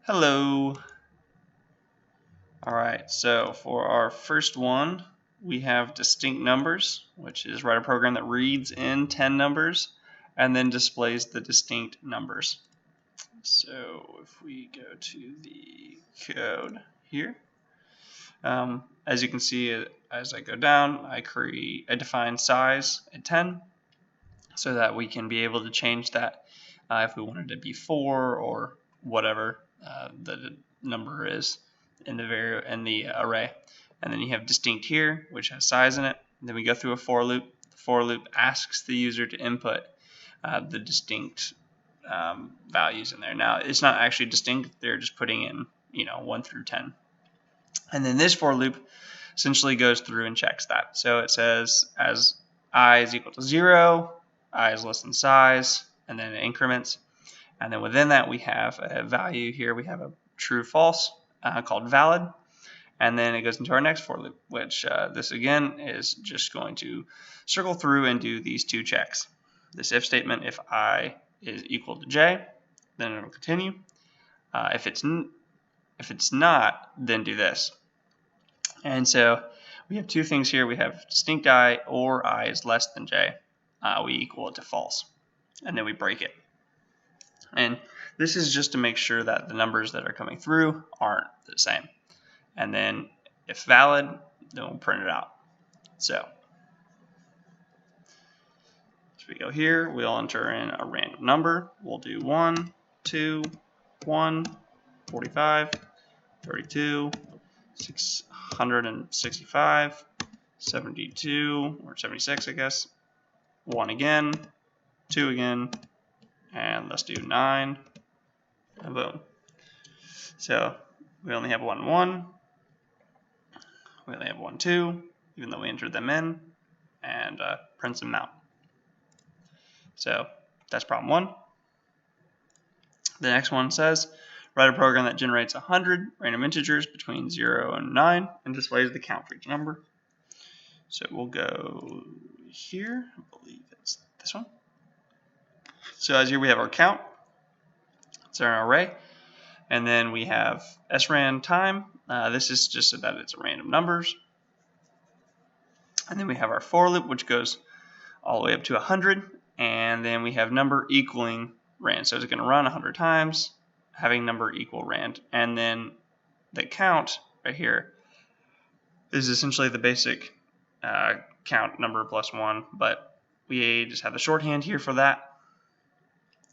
Hello. All right, so for our first one, we have distinct numbers, which is write a program that reads in 10 numbers and then displays the distinct numbers. So if we go to the code here, as you can see, as I go down, I define size at 10 so that we can be able to change that if we wanted to be 4 or whatever the number is in the array. And then you have distinct here, which has size in it. And then we go through a for loop. The for loop asks the user to input the distinct values in there. Now it's not actually distinct; they're just putting in 1 through 10. And then this for loop essentially goes through and checks that. So it says as I is equal to 0, I is less than size, and then it increments. And then within that we have a value here. We have a true false called valid. And then it goes into our next for loop, which this again is just going to circle through and do these two checks. This if statement, if I is equal to j, then it'll continue. If it's not, then do this. And so we have two things here. We have distinct I or I is less than j. We equal it to false. And then we break it. And this is just to make sure that the numbers that are coming through aren't the same. And then if valid, then we'll print it out. So as we go here, we'll enter in a random number. We'll do 1, 2, 1, 45, 32, 665, 72, or 76, I guess. 1 again, 2 again, and let's do 9, and boom. So we only have 1, 1. We only have 1, 2, even though we entered them in, and prints them out. So that's problem 1. The next one says, write a program that generates 100 random integers between 0 and 9 and displays the count for each number. So we'll go here. I believe it's this one. So as here we have our count. It's our array. And then we have sran time. This is just so that it's random numbers. And then we have our for loop, which goes all the way up to 100. And then we have number equaling rand. So it's going to run 100 times, having number equal rand. And then the count right here is essentially the basic count number plus 1. But we just have the shorthand here for that.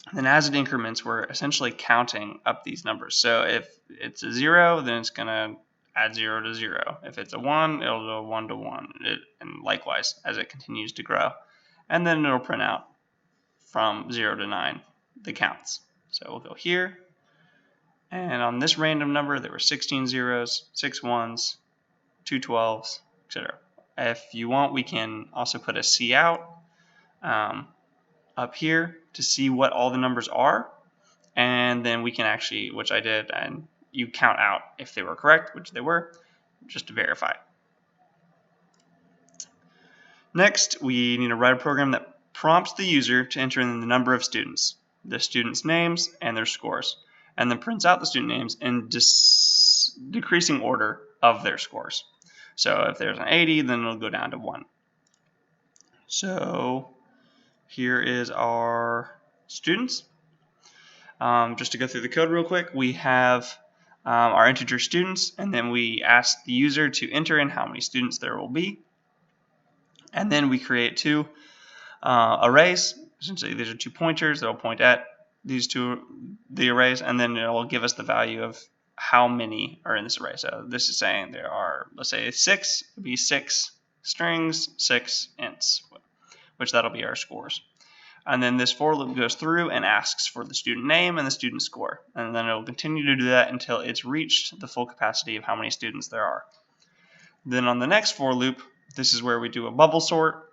And then as it increments, we're essentially counting up these numbers. So if it's a 0, then it's going to add 0 to 0. If it's a 1, it'll go 1 to 1. And likewise, as it continues to grow. And then it'll print out from 0 to 9 the counts. So we'll go here. And on this random number, there were 16 zeros, 6 ones, 2 12s, etc. If you want, we can also put a C out up here to see what all the numbers are, and then we can actually, which I did, and you count out if they were correct, which they were, just to verify. Next, we need to write a program that prompts the user to enter in the number of students, the students' names, and their scores, and then prints out the student names in decreasing order of their scores. So if there's an 80, then it'll go down to 1. So here is our students. Just to go through the code real quick, we have our integer students, and then we ask the user to enter in how many students there will be. And then we create two arrays. Essentially, these are two pointers that will point at the arrays, and then it will give us the value of how many are in this array. So this is saying there are, let's say 6, it would be 6 strings, 6 ints, which that'll be our scores. And then this for loop goes through and asks for the student name and the student score. And then it'll continue to do that until it's reached the full capacity of how many students there are. Then on the next for loop, this is where we do a bubble sort,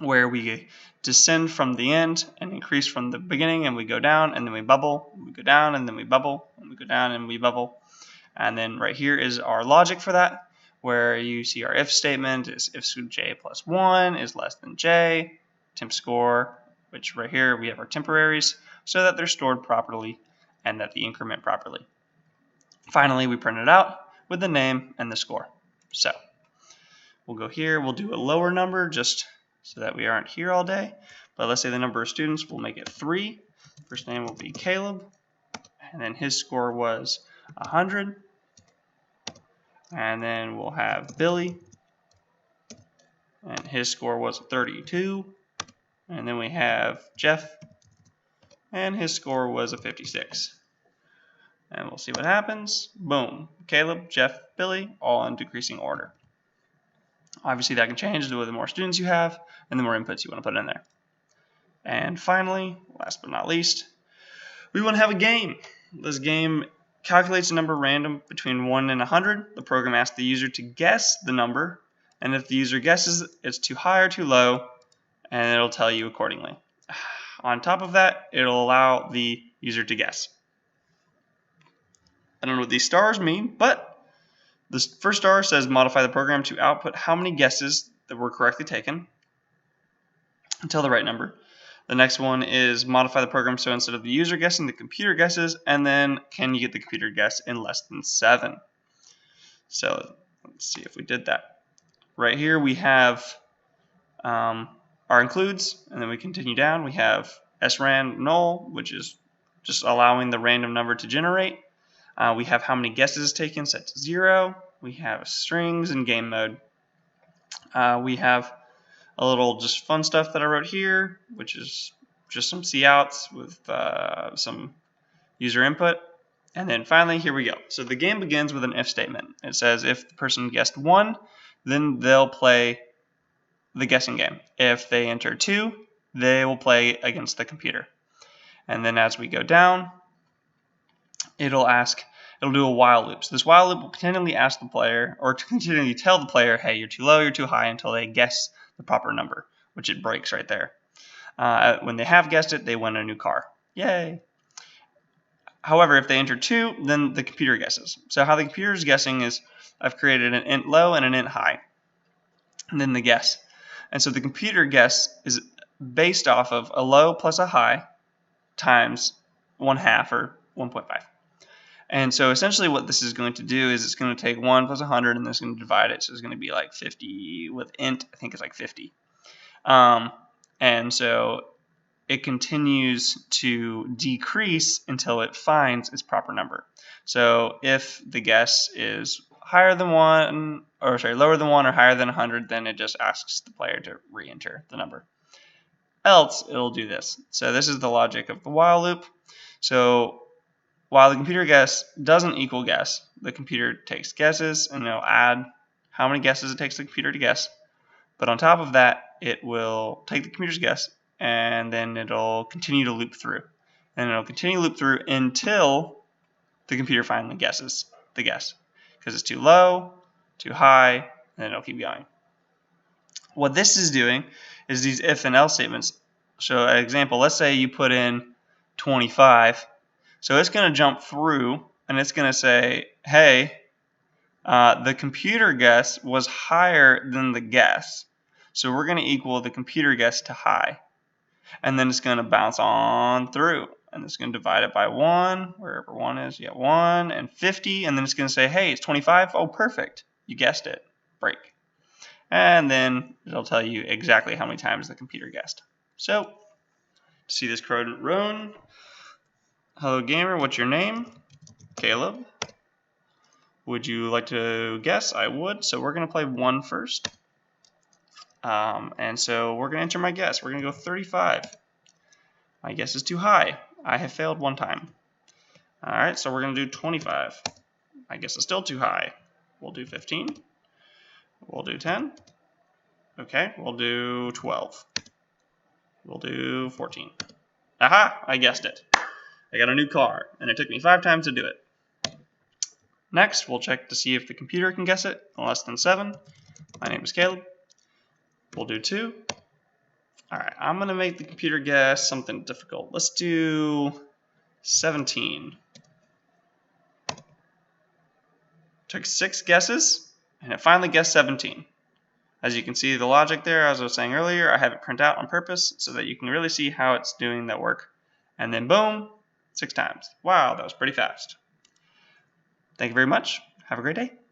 where we descend from the end and increase from the beginning, and we go down, and then we bubble, and we go down, and then we bubble, and we go down, and we bubble. And then right here is our logic for that, where you see our if statement is if j plus 1 is less than j, temp score, which right here we have our temporaries, so that they're stored properly and that they increment properly. Finally, we print it out with the name and the score. So we'll go here, we'll do a lower number just so that we aren't here all day. But let's say the number of students, we'll make it 3. First name will be Caleb, and then his score was 100. And then we'll have Billy, and his score was 32. And then we have Jeff, and his score was a 56. And we'll see what happens. Boom. Caleb, Jeff, Billy, all in decreasing order. Obviously, that can change the more students you have and the more inputs you want to put in there. And finally, last but not least, we want to have a game. This game calculates a number random between 1 and 100. The program asks the user to guess the number, and if the user guesses it's too high or too low, and it'll tell you accordingly. On top of that, it'll allow the user to guess. I don't know what these stars mean, but the first star says modify the program to output how many guesses that were correctly taken until the right number. The next one is modify the program so instead of the user guessing, the computer guesses, and then can you get the computer guess in less than 7? So let's see if we did that. Right here we have our includes, and then we continue down. We have sran null, which is just allowing the random number to generate. We have how many guesses taken set to 0. We have strings in game mode. We have a little just fun stuff that I wrote here, which is just some couts with some user input. And then finally, here we go. So the game begins with an if statement. It says if the person guessed 1, then they'll play the guessing game. If they enter 2, they will play against the computer. And then as we go down, it'll do a while loop. So this while loop will continually ask the player, or to continually tell the player, hey, you're too low, you're too high, until they guess the proper number, which it breaks right there. When they have guessed it, they win a new car. Yay! However, if they enter 2, then the computer guesses. So how the computer is guessing is I've created an int low and an int high, and then the guess. And so the computer guess is based off of a low plus a high times 1/2 or 1.5. And so essentially what this is going to do is it's going to take 1 plus 100 and then it's going to divide it. So it's going to be like 50 with int. I think it's like 50. And so it continues to decrease until it finds its proper number. So if the guess is higher than 1, or sorry, lower than 1 or higher than 100, then it just asks the player to re-enter the number. Else, it'll do this. So this is the logic of the while loop. So while the computer guess doesn't equal guess, the computer takes guesses and it'll add how many guesses it takes the computer to guess. But on top of that, it will take the computer's guess and then it'll continue to loop through. And it'll continue to loop through until the computer finally guesses the guess. Because it's too low, too high, and then it'll keep going. What this is doing is these if and else statements. So an example, let's say you put in 25. So it's going to jump through and it's going to say, hey, the computer guess was higher than the guess. So we're going to equal the computer guess to high. And then it's going to bounce on through. And it's going to divide it by 1, wherever 1 is. Yeah, 1 and 50. And then it's going to say, hey, it's 25. Oh, perfect. You guessed it. Break. And then it'll tell you exactly how many times the computer guessed. So, to see this code run, hello gamer, what's your name? Caleb. Would you like to guess? I would. So we're going to play 1 first. And so we're going to enter my guess. We're going to go 35. My guess is too high. I have failed 1 time. Alright, so we're going to do 25. My guess is still too high. We'll do 15. We'll do 10. Okay, we'll do 12. We'll do 14. Aha! I guessed it. I got a new car, and it took me 5 times to do it. Next, we'll check to see if the computer can guess it in less than 7. My name is Caleb. We'll do 2. Alright, I'm going to make the computer guess something difficult. Let's do 17. Took 6 guesses, and it finally guessed 17. As you can see the logic there, as I was saying earlier, I have it print out on purpose so that you can really see how it's doing that work. And then boom, 6 times. Wow, that was pretty fast. Thank you very much. Have a great day.